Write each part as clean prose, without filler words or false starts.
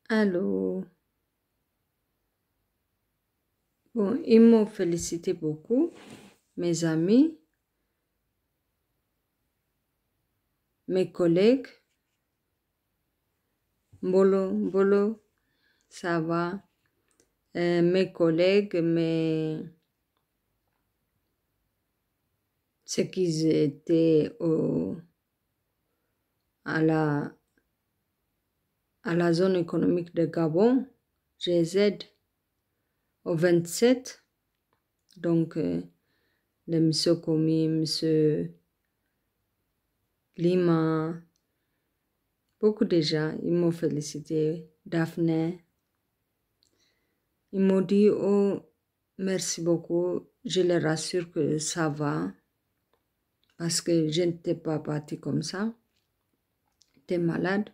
Allô. Bon, ils m'ont félicité beaucoup, mes amis, mes collègues. Mbolo, ça va. Mes collègues, ceux qui étaient à la zone économique de Gabon, je les aide au 27. Donc, le monsieur Komi, monsieur Lima, beaucoup de gens, ils m'ont félicité. Daphné, ils m'ont dit, oh, merci beaucoup, je les rassure que ça va, parce que je n'étais pas partie comme ça, j'étais malade.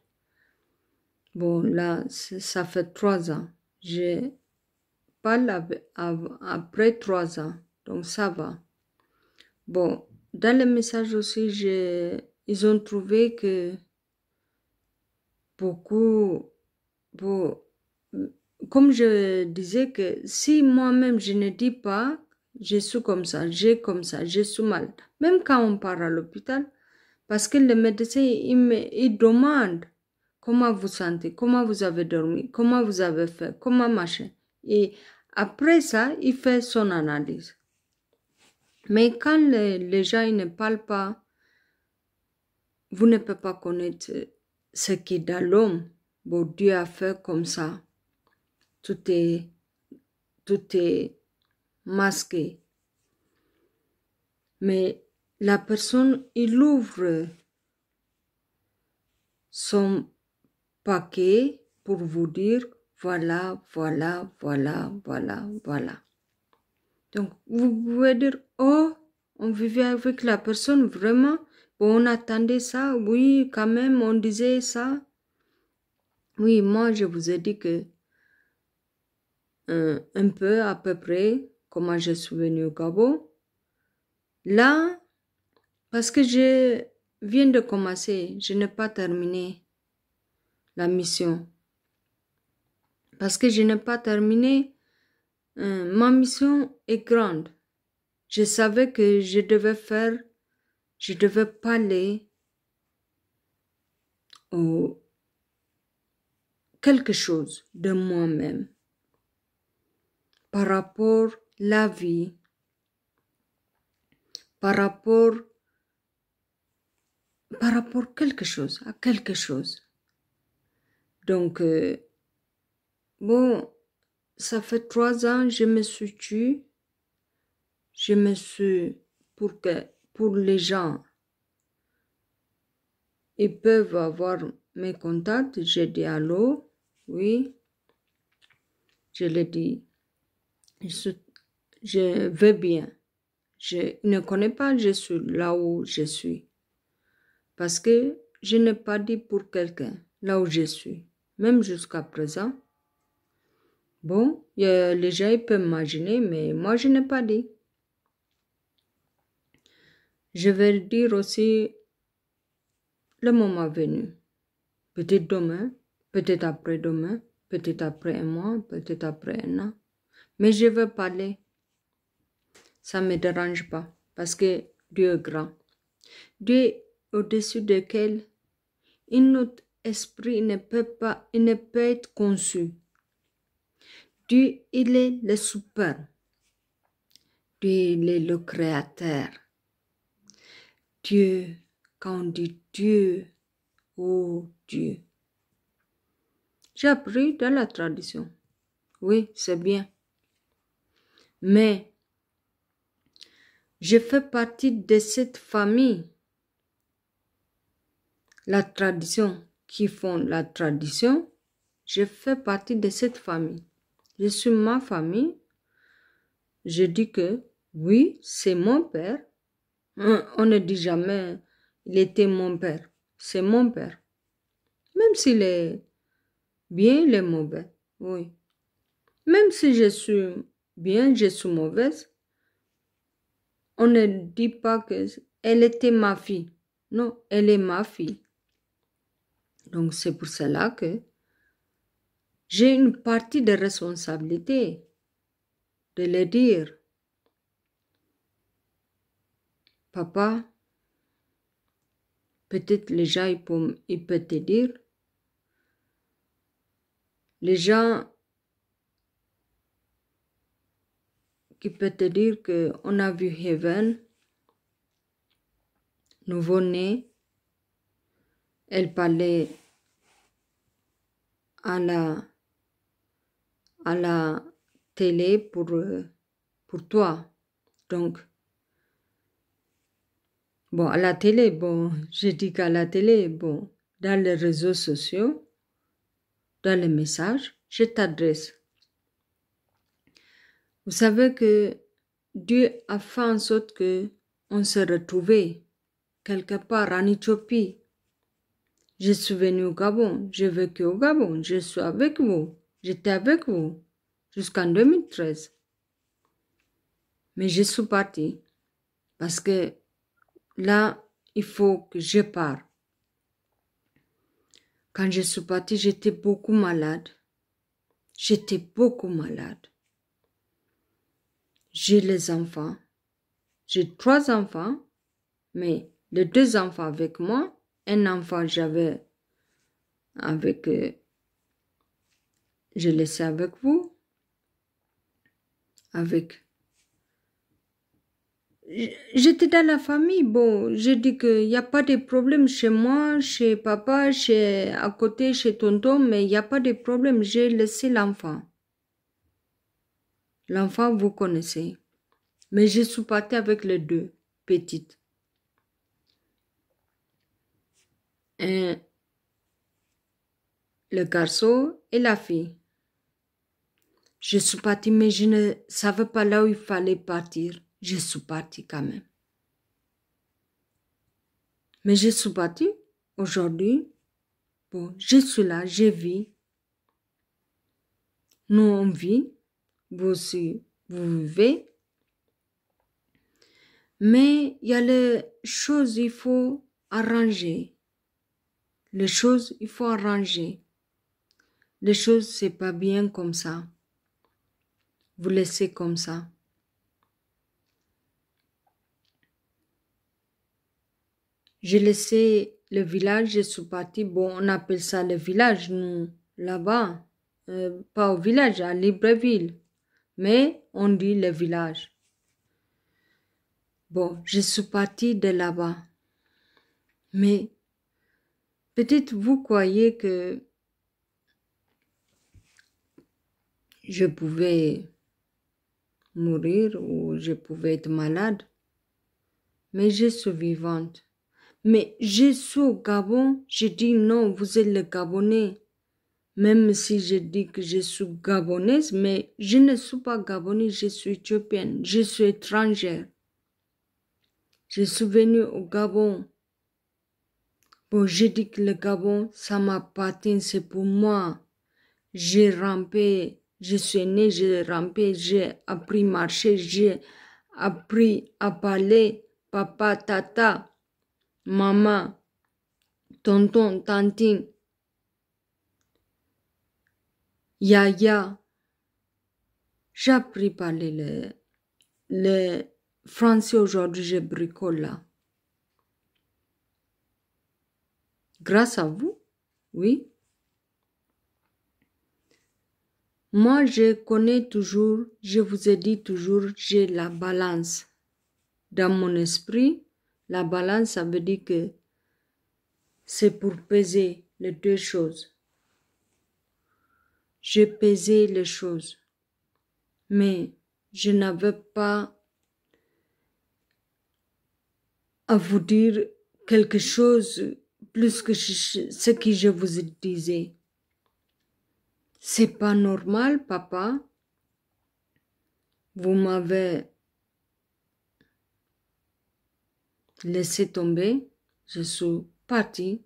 Bon, là, ça fait 3 ans, je parle après 3 ans, donc ça va. Bon, dans le message aussi, ils ont trouvé que beaucoup, bon, comme je disais que si moi-même je ne dis pas, je suis comme ça, j'ai comme ça, je suis mal. Même quand on part à l'hôpital, parce que le médecin, il demande comment vous sentez, comment vous avez dormi, comment vous avez fait, comment machin. Et après ça, il fait son analyse. Mais quand les gens ils ne parlent pas, vous ne pouvez pas connaître ce qui est dans l'homme. Bon, Dieu a fait comme ça. Tout est masqué. Mais la personne, il ouvre son paquet pour vous dire, voilà. Donc, vous pouvez dire, oh, on vivait avec la personne vraiment. Bon, on attendait ça, oui, quand même, on disait ça. Oui, moi, je vous ai dit que un peu, à peu près, comment je suis venue au Gabon. Là, parce que je viens de commencer, je n'ai pas terminé la mission. Parce que je n'ai pas terminé, ma mission est grande. Je savais que je devais parler quelque chose de moi-même par rapport à la vie, par rapport quelque chose, à quelque chose. Donc, bon, ça fait 3 ans, je me suis tue. Je me suis, pour les gens, ils peuvent avoir mes contacts. J'ai dit allô, oui, je l'ai dit, je vais bien. Je ne connais pas, je suis là où je suis. Parce que je n'ai pas dit pour quelqu'un, là où je suis. Même jusqu'à présent. Bon, les gens ils peuvent imaginer, mais moi je n'ai pas dit. Je vais le dire aussi le moment venu. Peut-être demain, peut-être après-demain, peut-être après un mois, peut-être après un an. Mais je veux parler. Ça ne me dérange pas parce que Dieu est grand. Dieu est au-dessus duquel notre esprit ne peut être conçu. Dieu, il est le super. Dieu, il est le créateur. Dieu, quand on dit Dieu, oh Dieu. J'ai appris dans la tradition. Oui, c'est bien. Mais je fais partie de cette famille. La tradition, qui font la tradition, je fais partie de cette famille. Je suis ma famille. Je dis que oui, c'est mon père. On ne dit jamais il était mon père. C'est mon père. Même s'il est bien, il est mauvais. Oui. Même si je suis bien, je suis mauvaise, on ne dit pas que elle était ma fille. Non, elle est ma fille. Donc c'est pour cela que J'ai une partie de responsabilité de le dire. Papa, peut-être les gens, ils peuvent te dire, les gens qui peuvent te dire qu'on a vu Heaven, nouveau-né, elle parlait à la télé pour toi. Donc, bon, à la télé, bon, je dis qu'à la télé, bon, dans les réseaux sociaux, dans les messages, je t'adresse. Vous savez que Dieu a fait en sorte que on se retrouvait quelque part en Éthiopie. Je suis venu au Gabon, j'ai vécu au Gabon, je suis avec vous, j'étais avec vous jusqu'en 2013. Mais je suis partie parce que là, il faut que je parte. Quand je suis partie, j'étais beaucoup malade. J'étais beaucoup malade. J'ai les enfants. J'ai 3 enfants, mais les 2 enfants avec moi, un enfant j'avais avec, je laissais avec vous, avec. J'étais dans la famille, bon, je dis qu'il n'y a pas de problème chez moi, chez papa, à côté, chez tonton, mais il n'y a pas de problème, j'ai laissé l'enfant. L'enfant, vous connaissez. Mais je suis partie avec les 2 petites. Le garçon et la fille. Je suis partie, mais je ne savais pas là où il fallait partir. Je suis partie quand même. Mais je suis partie aujourd'hui. Bon, je suis là, je vis. Nous, on vit. Vous aussi, vous vivez. Mais il y a les choses, il faut arranger. Les choses, il faut arranger. Les choses, c'est pas bien comme ça. Vous laissez comme ça. J'ai laissé le village, je suis partie. Bon, on appelle ça le village, nous, là-bas. Pas au village, à Libreville. Mais on dit le village. Bon, je suis partie de là-bas. Mais peut-être vous croyez que je pouvais mourir ou je pouvais être malade. Mais je suis vivante. Mais je suis au Gabon, je dis non, vous êtes le Gabonais. Même si je dis que je suis gabonaise, mais je ne suis pas gabonaise, je suis éthiopienne, je suis étrangère. Je suis venue au Gabon. Bon, je dis que le Gabon, ça m'appartient, c'est pour moi. J'ai rampé, je suis née, j'ai rampé, j'ai appris à marcher, j'ai appris à parler, papa, tata, maman, tonton, tantine, yaya. J'ai appris à parler le français aujourd'hui, je bricole là. Grâce à vous, oui. Moi, je connais toujours, je vous ai dit toujours, j'ai la balance. Dans mon esprit, la balance, ça veut dire que c'est pour peser les 2 choses. J'ai pesé les choses, mais je n'avais pas à vous dire quelque chose plus que ce que je vous disais. C'est pas normal, papa. Vous m'avez laissé tomber. Je suis partie.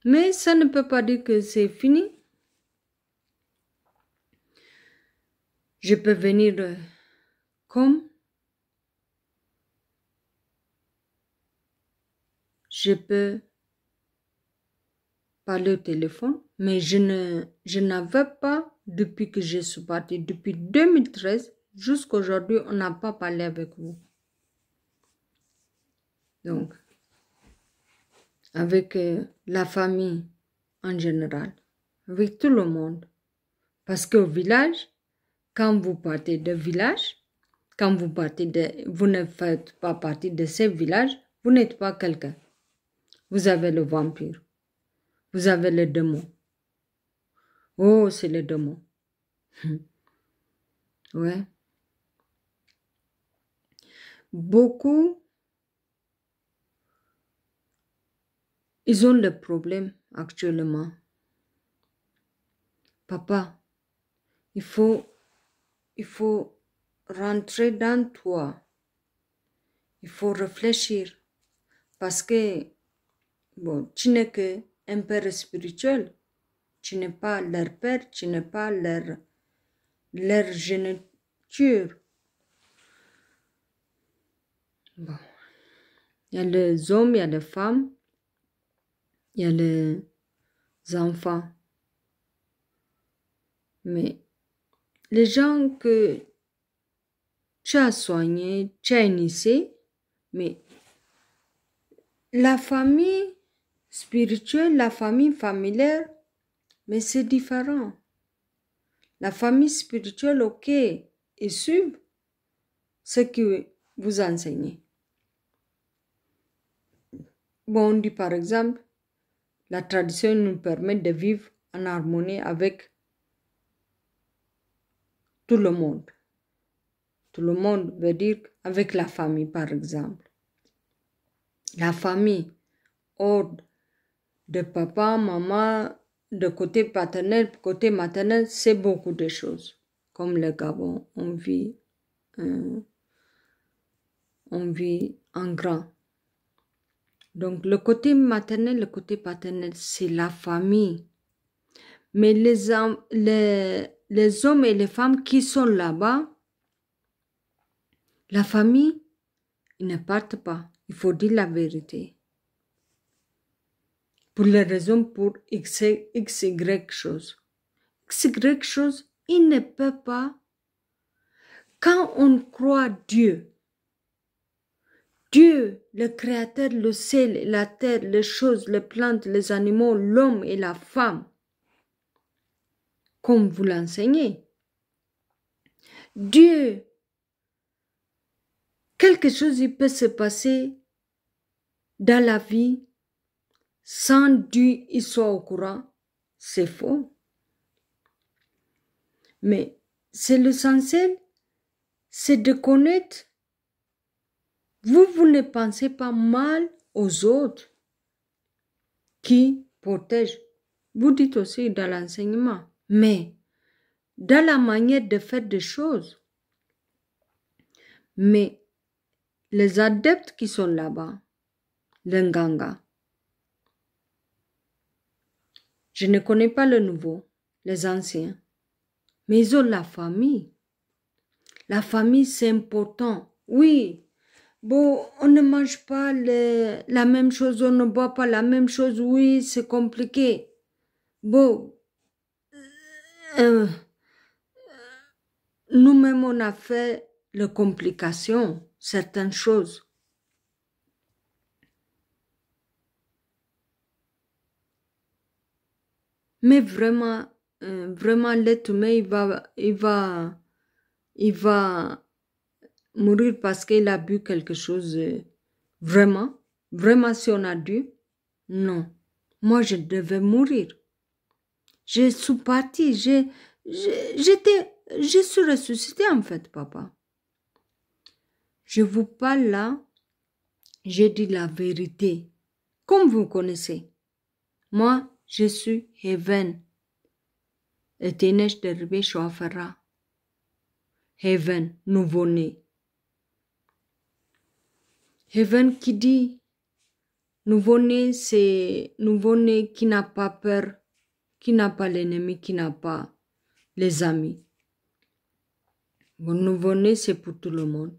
Mais ça ne peut pas dire que c'est fini. Je peux venir comme je peux parler au téléphone, mais je n'avais pas, depuis que je suis partie, depuis 2013 jusqu'à aujourd'hui, on n'a pas parlé avec vous. Donc, avec la famille en général, avec tout le monde. Parce qu'au village, quand vous partez de village, quand vous ne faites pas partie de ces villages, vous n'êtes pas quelqu'un. Vous avez le vampire. Vous avez le démon. Oh, c'est le démon. Ouais. Beaucoup, ils ont le problème actuellement. Papa, il faut rentrer dans toi. Il faut réfléchir. Parce que, bon, tu n'es qu'un père spirituel. Tu n'es pas leur père, tu n'es pas leur géniture. Bon. Il y a les hommes, il y a les femmes, il y a les enfants. Mais les gens que tu as soignés, tu as initiés, mais la famille spirituelle, la famille familière, mais c'est différent. La famille spirituelle, ok, ils suivent ce que vous enseignez. Bon, on dit par exemple, la tradition nous permet de vivre en harmonie avec tout le monde. Tout le monde veut dire avec la famille, par exemple. La famille, hors de papa, maman, de côté paternel, côté maternel, c'est beaucoup de choses. Comme le Gabon, on vit en grand. Donc, le côté maternel, le côté paternel, c'est la famille. Mais les hommes et les femmes qui sont là-bas, la famille, ils ne partent pas. Il faut dire la vérité. Pour les raisons pour X, Y chose. X, Y chose, il ne peut pas. Quand on croit Dieu, Dieu, le Créateur, le ciel, la terre, les choses, les plantes, les animaux, l'homme et la femme, comme vous l'enseignez. Dieu, quelque chose il peut se passer dans la vie sans Dieu il soit au courant, c'est faux. Mais c'est l'essentiel, c'est de connaître. Vous ne pensez pas mal aux autres qui protègent. Vous dites aussi dans l'enseignement, mais dans la manière de faire des choses. Mais les adeptes qui sont là-bas, les Nganga, je ne connais pas le nouveau, les anciens, mais ils ont la famille. La famille, c'est important. Oui, bon, on ne mange pas la même chose, on ne boit pas la même chose. Oui, c'est compliqué. Bon, nous-mêmes, on a fait les complications, certaines choses. Mais vraiment, l'être humain, il va mourir parce qu'il a bu quelque chose. Vraiment, si on a dû, non. Moi, je devais mourir. Je suis partie, je suis ressuscitée en fait, papa. Je vous parle là, j'ai dit la vérité. Comme vous connaissez, moi, je suis Heaven. Etenesh derbe Shwafara. Heaven, nouveau-né. Heaven qui dit, nouveau-né, c'est nouveau-né qui n'a pas peur, qui n'a pas l'ennemi, qui n'a pas les amis. Bon, nouveau-né, c'est pour tout le monde.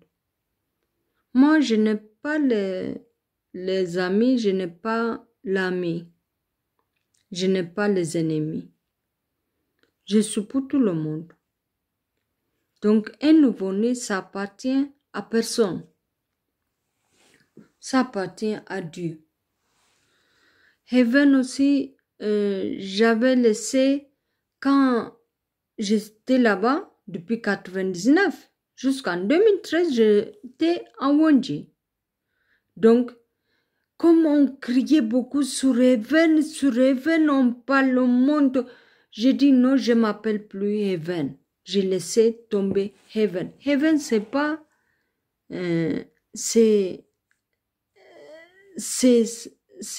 Moi, je n'ai pas les amis, je n'ai pas l'ami. Je n'ai pas les ennemis. Je suis pour tout le monde. Donc, un nouveau-né, ça appartient à personne. Ça appartient à Dieu. Heaven aussi, j'avais laissé quand j'étais là-bas depuis 1999 jusqu'en 2013, j'étais à Wanji. Donc, comme on criait beaucoup sur Heaven, on parle au monde, j'ai dit non, je m'appelle plus Heaven. J'ai laissé tomber Heaven. Heaven, c'est pas, c'est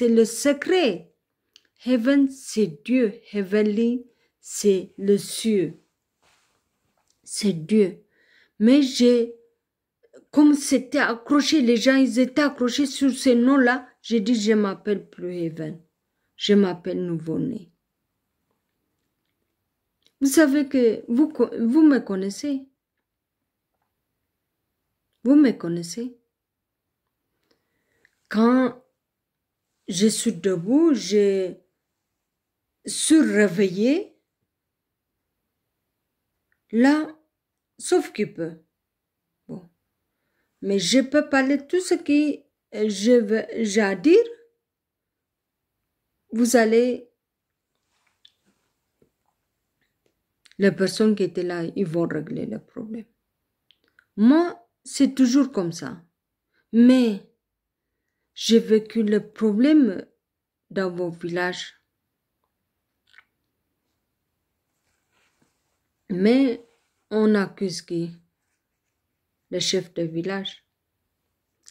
le secret. Heaven, c'est Dieu. Heavenly, c'est le ciel. C'est Dieu. Mais comme c'était accroché, les gens, ils étaient accrochés sur ces noms-là, j'ai dit, je m'appelle plus Heaven. Je m'appelle nouveau-né. Vous savez que vous me connaissez. Vous me connaissez. Quand je suis debout, je suis réveillée. Là, sauf qu'il peut. Bon. Mais je peux parler tout ce que j'ai à dire. Vous allez... Les personnes qui étaient là, ils vont régler le problème. Moi, c'est toujours comme ça. Mais j'ai vécu le problème dans vos villages. Mais on accuse qui? Le chef de village.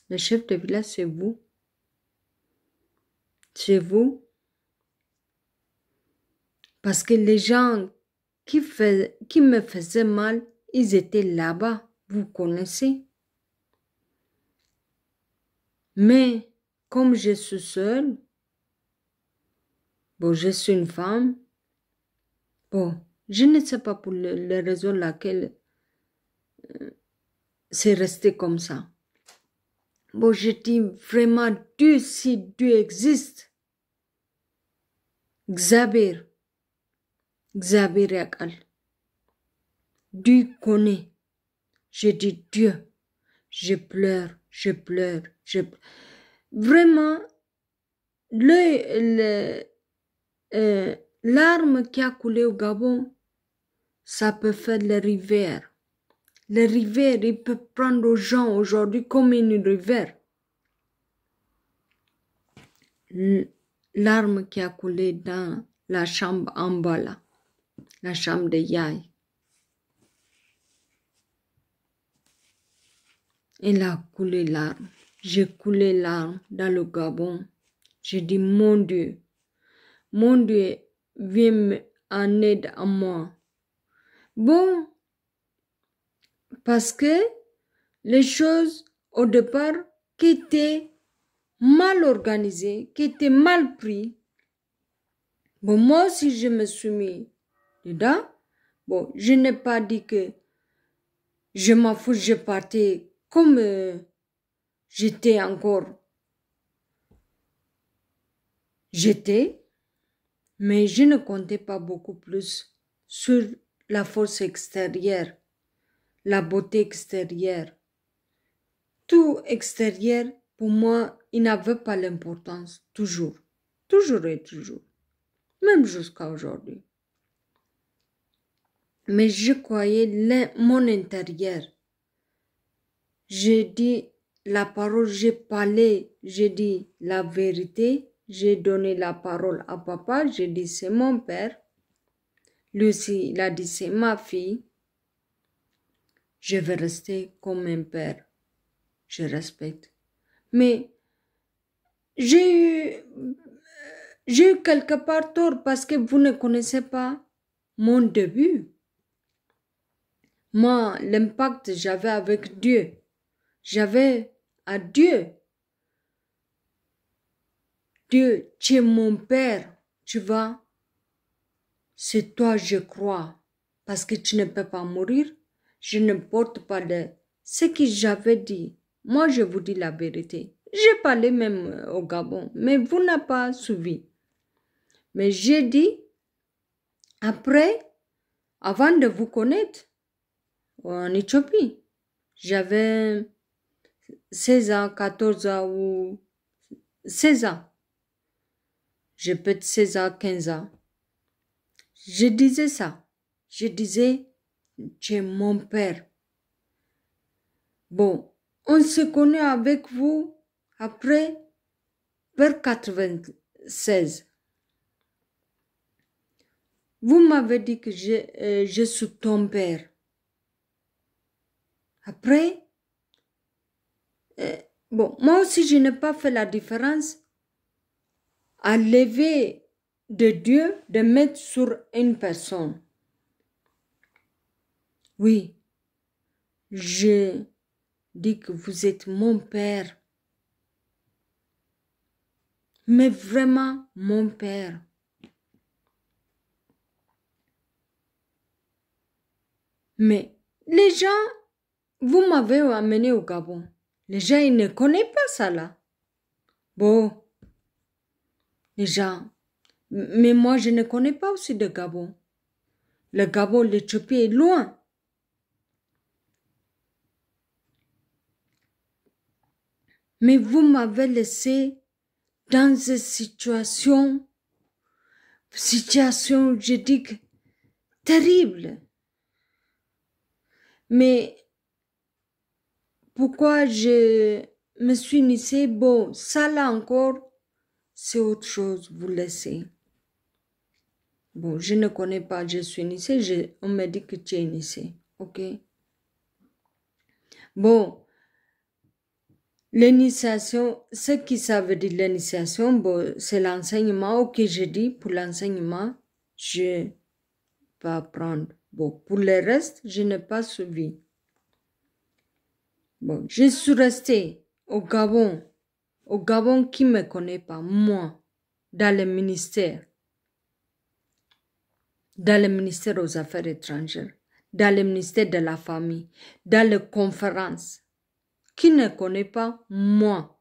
Le chef de village, c'est vous. C'est vous. Parce que les gens qui me faisaient mal, ils étaient là-bas. Vous connaissez. Mais comme je suis seule, bon, je suis une femme, bon, je ne sais pas pour les raisons laquelle c'est resté comme ça. Bon, je dis vraiment, Dieu, si Dieu existe, Xavier Yakal, Dieu connaît. Je dis Dieu, je pleure. Vraiment, l'arme qui a coulé au Gabon, ça peut faire les rivières. Les rivières, il peut prendre aux gens aujourd'hui comme une rivière. L'arme qui a coulé dans la chambre en bas là, la chambre de Yaï. Elle a coulé l'arme. J'ai coulé l'arme dans le Gabon. J'ai dit, mon Dieu, viens en aide à moi. Bon, parce que les choses au départ qui étaient mal organisées, qui étaient mal prises, bon, moi aussi je me suis mis dedans. Bon, je n'ai pas dit que je m'en fous, je partais comme j'étais, mais je ne comptais pas beaucoup plus sur la force extérieure, la beauté extérieure. Tout extérieur, pour moi, il n'avait pas l'importance, toujours et toujours, même jusqu'à aujourd'hui. Mais je croyais mon intérieur. J'ai dit la parole, j'ai parlé, j'ai dit la vérité, j'ai donné la parole à papa, j'ai dit c'est mon père. Lui aussi, il a dit c'est ma fille. Je vais rester comme un père. Je respecte. Mais j'ai eu quelque part tort parce que vous ne connaissez pas mon début. Moi, l'impact que j'avais avec Dieu. J'avais à Dieu. Dieu, tu es mon père, tu vois. C'est toi, je crois. Parce que tu ne peux pas mourir. Je ne porte pas ce que j'avais dit. Moi, je vous dis la vérité. J'ai parlé même au Gabon, mais vous n'avez pas suivi. Mais j'ai dit, après, avant de vous connaître, en Éthiopie, j'avais 16 ans, 14 ans ou 16 ans. J'ai peut-être 16 ans, 15 ans. Je disais ça. Je disais, tu es mon père. Bon, on se connaît avec vous après, vers 96. Vous m'avez dit que je suis ton père. Après, bon, moi aussi, je n'ai pas fait la différence à lever de Dieu de mettre sur une personne. Oui, je dis que vous êtes mon père. Mais vraiment mon père. Mais les gens, vous m'avez amené au Gabon. Les gens, ils ne connaissent pas ça là. Bon, les gens, mais moi, je ne connais pas aussi de Gabon. Le Gabon, l'Éthiopie est loin. Mais vous m'avez laissé dans cette situation, je dis que terrible. Mais pourquoi je me suis initiée? Bon, ça là encore, c'est autre chose, vous laissez. Bon, je ne connais pas, je suis initiée, on m'a dit que tu es initiée, ok? Bon, l'initiation, ce qui ça veut dire l'initiation, bon, c'est l'enseignement, ok, je dis, pour l'enseignement, je vais apprendre. Bon, pour le reste, je n'ai pas suivi. Bon, je suis restée au Gabon qui ne me connaît pas, moi, dans le ministère aux Affaires étrangères, dans le ministère de la Famille, dans les conférences. Qui ne connaît pas moi,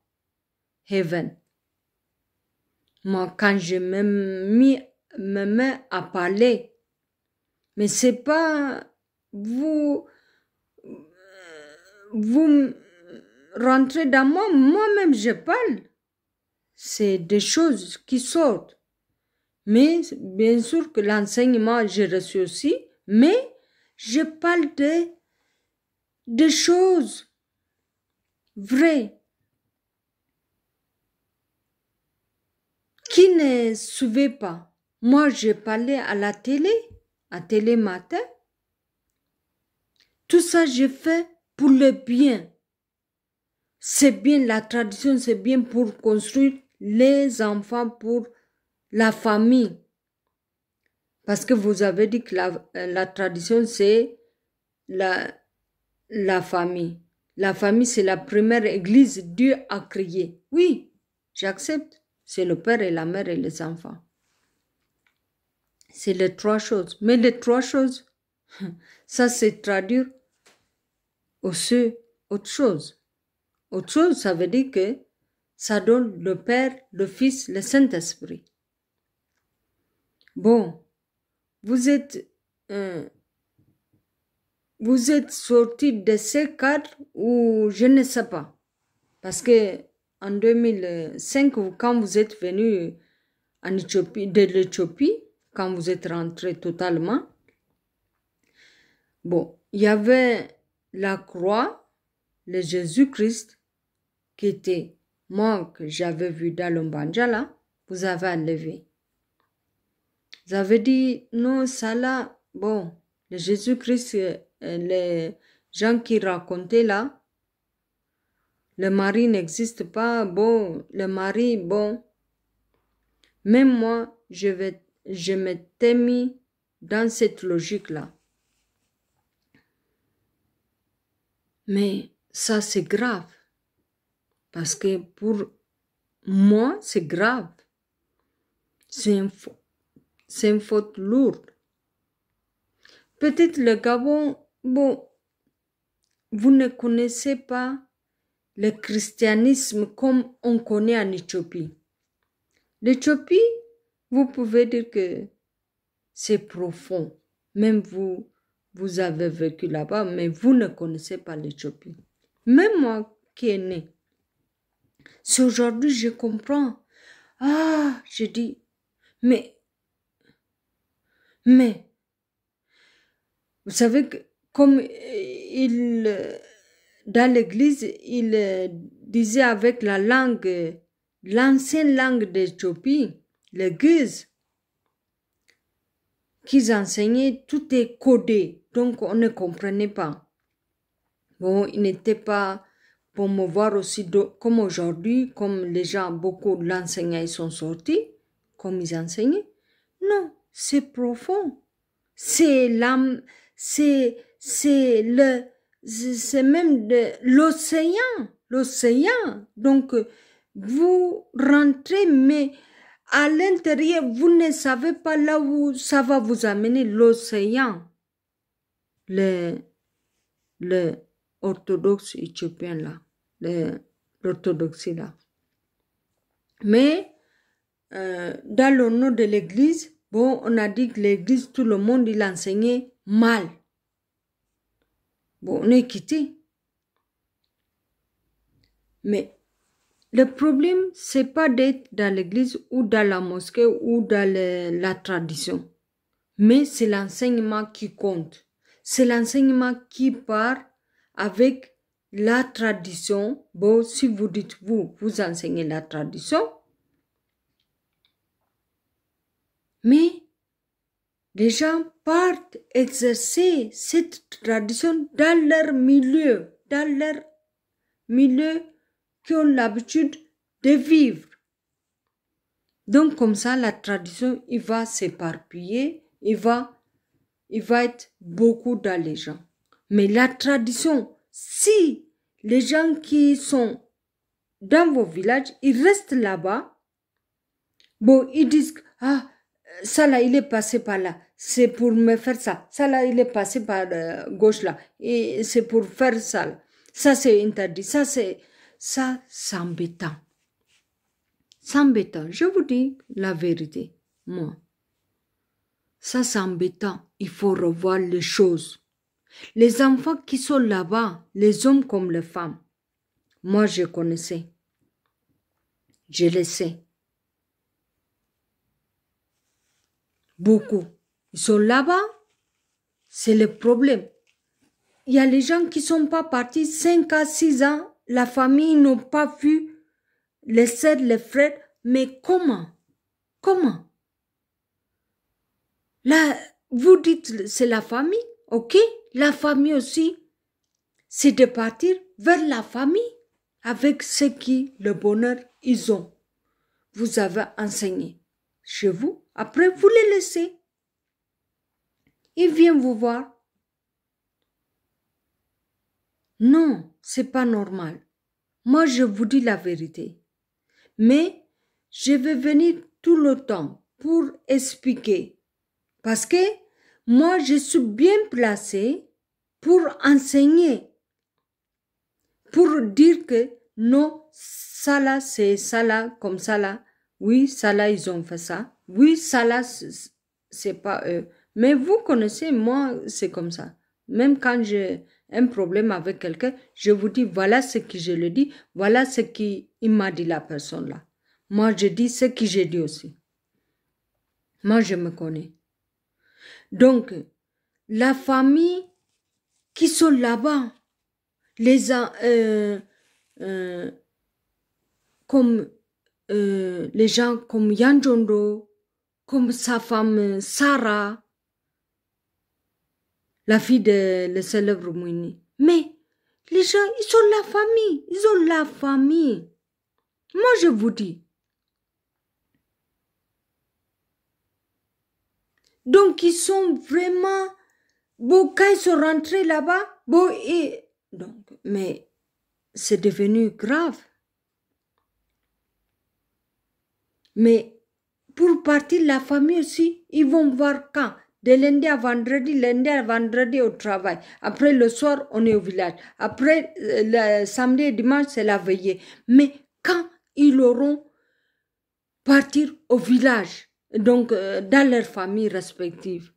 Heaven? Moi, quand je me mets à parler, mais c'est pas vous rentrez dans moi-même je parle. C'est des choses qui sortent. Mais bien sûr que l'enseignement, j'ai reçu aussi, mais je parle de choses vraies qui ne suivaient pas. Moi, j'ai parlé à la télé, à Télé Matin. Tout ça, j'ai fait pour le bien. C'est bien, la tradition, c'est bien pour construire les enfants, pour la famille. Parce que vous avez dit que la tradition, c'est la famille. La famille, c'est la première église Dieu a créée. Oui, j'accepte. C'est le père et la mère et les enfants. C'est les trois choses. Mais les trois choses, ça c'est traduire aussi autre chose. Autre chose, ça veut dire que ça donne le Père, le Fils, le Saint-Esprit. Bon, vous êtes sorti de ce cadre ou je ne sais pas. Parce que en 2005, quand vous êtes venu en Éthiopie, de l'Éthiopie, quand vous êtes rentré totalement, bon, il y avait la croix, le Jésus-Christ, qui était moi que j'avais vu dans le Banjala, vous avez enlevé. Vous avez dit, non, ça là, bon, le Jésus-Christ, les gens qui racontaient là, le mari n'existe pas, bon, le mari, bon. Même moi, je m'étais mis dans cette logique-là. Mais ça, c'est grave. Parce que pour moi, c'est grave. C'est une faute lourde. Peut-être le Gabon, bon, vous ne connaissez pas le christianisme comme on connaît en Éthiopie. L'Éthiopie, vous pouvez dire que c'est profond. Même vous, vous avez vécu là-bas, mais vous ne connaissez pas l'Éthiopie. Même moi qui est né, c'est aujourd'hui je comprends. Ah, je dis, mais, vous savez que comme dans l'église, il disait avec la langue, l'ancienne langue d'Éthiopie, le Guise, qu'ils enseignaient, tout est codé, donc on ne comprenait pas. Bon, il n'était pas pour me voir aussi comme aujourd'hui, comme les gens, beaucoup l'enseignants ils sont sortis, comme ils enseignaient. Non, c'est profond. C'est l'âme, c'est même de l'océan. Donc, vous rentrez, mais à l'intérieur, vous ne savez pas là où ça va vous amener, l'océan. Le orthodoxe éthiopien là, l'orthodoxie là. Mais dans le nom de l'église, bon, on a dit que l'église, tout le monde, il enseignait mal. Bon, on est quitté. Mais le problème, c'est pas d'être dans l'église ou dans la mosquée ou dans la tradition. Mais c'est l'enseignement qui compte. C'est l'enseignement qui part avec la tradition. Bon, si vous dites vous enseignez la tradition, mais les gens partent exercer cette tradition dans leur milieu qui ont l'habitude de vivre. Donc comme ça, la tradition, il va s'éparpiller, il va être beaucoup dans les gens. Mais la tradition, si les gens qui sont dans vos villages, ils restent là-bas, bon, ils disent, ah, ça là, il est passé par là, c'est pour me faire ça. Ça là, il est passé par gauche là, et c'est pour faire ça là. Ça c'est interdit, ça c'est embêtant. C'est embêtant, je vous dis la vérité, moi. Ça c'est embêtant, il faut revoir les choses. Les enfants qui sont là-bas, les hommes comme les femmes, moi je connaissais, je les sais. Beaucoup. Ils sont là-bas, c'est le problème. Il y a les gens qui ne sont pas partis 5 à 6 ans, la famille n'ont pas vu les sœurs, les frères, mais comment? Là, vous dites c'est la famille, ok? La famille aussi, c'est de partir vers la famille avec ce qui, le bonheur, ils ont. Vous avez enseigné chez vous, après vous les laissez. Ils viennent vous voir. Non, c'est pas normal. Moi, je vous dis la vérité. Mais je vais venir tout le temps pour expliquer. Parce que moi, je suis bien placée pour enseigner. Pour dire que non, ça là, c'est ça là, comme ça là. Oui, ça là, ils ont fait ça. Oui, ça là, c'est pas eux. Mais vous connaissez, moi, c'est comme ça. Même quand j'ai un problème avec quelqu'un, je vous dis, voilà ce que je le dis, voilà ce qu'il m'a dit la personne là. Moi, je dis ce que j'ai dit aussi. Moi, je me connais. Donc, la famille qui sont là-bas, comme les gens comme Yanjondo, comme sa femme Sarah, la fille de le célèbre Mouini. Mais les gens, ils sont la famille, ils ont la famille. Moi, je vous dis. Donc, ils sont vraiment... Bon, quand ils sont rentrés là-bas, bon, et... Donc, mais c'est devenu grave. Mais pour partir, la famille aussi, ils vont voir quand? De lundi à vendredi au travail. Après, le soir, on est au village. Après, le samedi et dimanche, c'est la veillée. Mais quand ils auront partir au village, donc dans leurs familles respectives.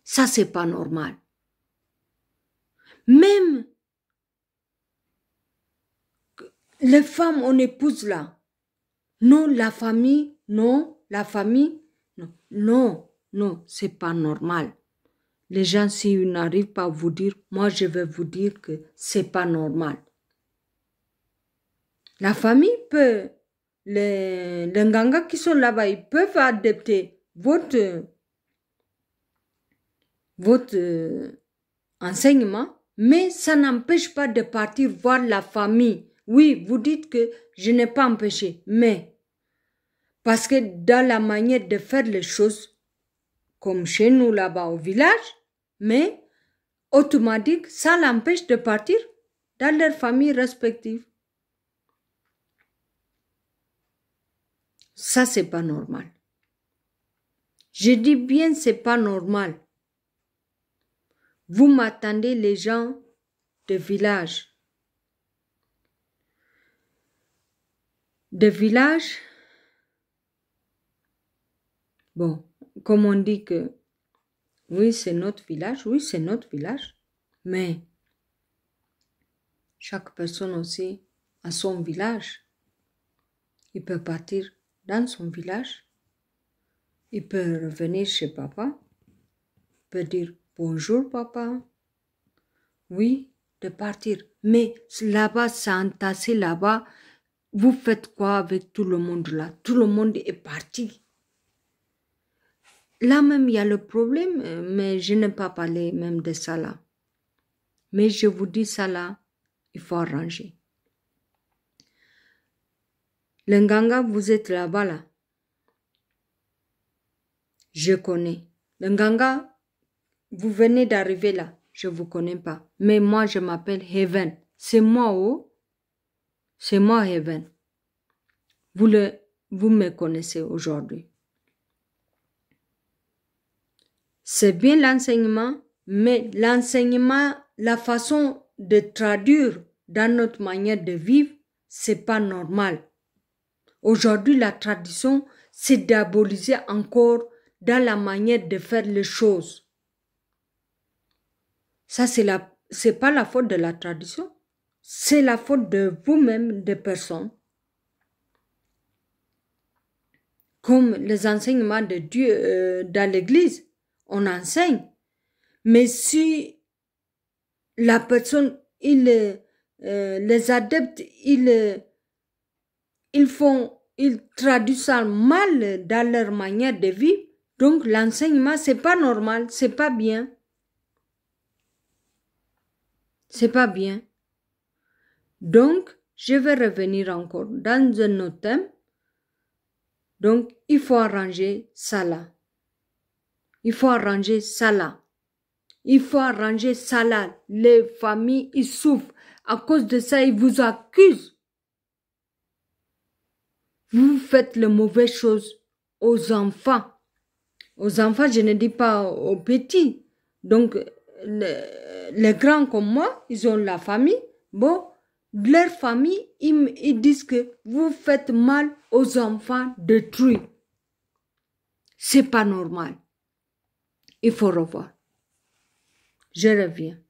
Ça, c'est pas normal. Même les femmes, on épouse là. Non, la famille, non, la famille, non, non, non, c'est pas normal. Les gens, s'ils n'arrivent pas à vous dire, moi, je vais vous dire que c'est pas normal. La famille peut, les Nganga qui sont là-bas, ils peuvent adapter votre enseignement, mais ça n'empêche pas de partir voir la famille. Oui, vous dites que je n'ai pas empêché, mais parce que dans la manière de faire les choses, comme chez nous là-bas au village, mais automatique, ça l'empêche de partir dans leurs familles respectives. Ça, c'est pas normal. Je dis bien, c'est pas normal. Vous m'attendez, les gens de village. De village, bon, comme on dit que oui, c'est notre village, oui, c'est notre village, mais chaque personne aussi a son village. Il peut partir dans son village, il peut revenir chez papa, il peut dire bonjour papa, oui, de partir. Mais là-bas, c'est entassé là-bas, vous faites quoi avec tout le monde là? Tout le monde est parti. Là même, il y a le problème, mais je n'ai pas parlé même de ça là. Mais je vous dis ça là, il faut arranger. Le Nganga, vous êtes là-bas là. Je connais. Le Nganga, vous venez d'arriver là. Je ne vous connais pas. Mais moi, je m'appelle Heaven. C'est moi, oh. C'est moi, Heaven. Vous me connaissez aujourd'hui. C'est bien l'enseignement, mais l'enseignement, la façon de traduire dans notre manière de vivre, c'est pas normal. Aujourd'hui, la tradition, c'est d'aboliser encore dans la manière de faire les choses. Ça, c'est pas la faute de la tradition. C'est la faute de vous-même, des personnes. Comme les enseignements de Dieu dans l'église, on enseigne. Mais si la personne, les adeptes, ils traduisent ça mal dans leur manière de vivre, donc l'enseignement, c'est pas normal, c'est pas bien. C'est pas bien. Donc, je vais revenir encore dans un autre thème. Donc, il faut arranger ça là. Il faut arranger ça là. Il faut arranger ça là. Les familles, ils souffrent. À cause de ça, ils vous accusent. Vous faites les mauvaises choses aux enfants. Aux enfants, je ne dis pas aux petits. Donc, les grands comme moi, ils ont la famille. Bon, leur famille, ils disent que vous faites mal aux enfants détruits. C'est pas normal. Il faut revoir. Je reviens.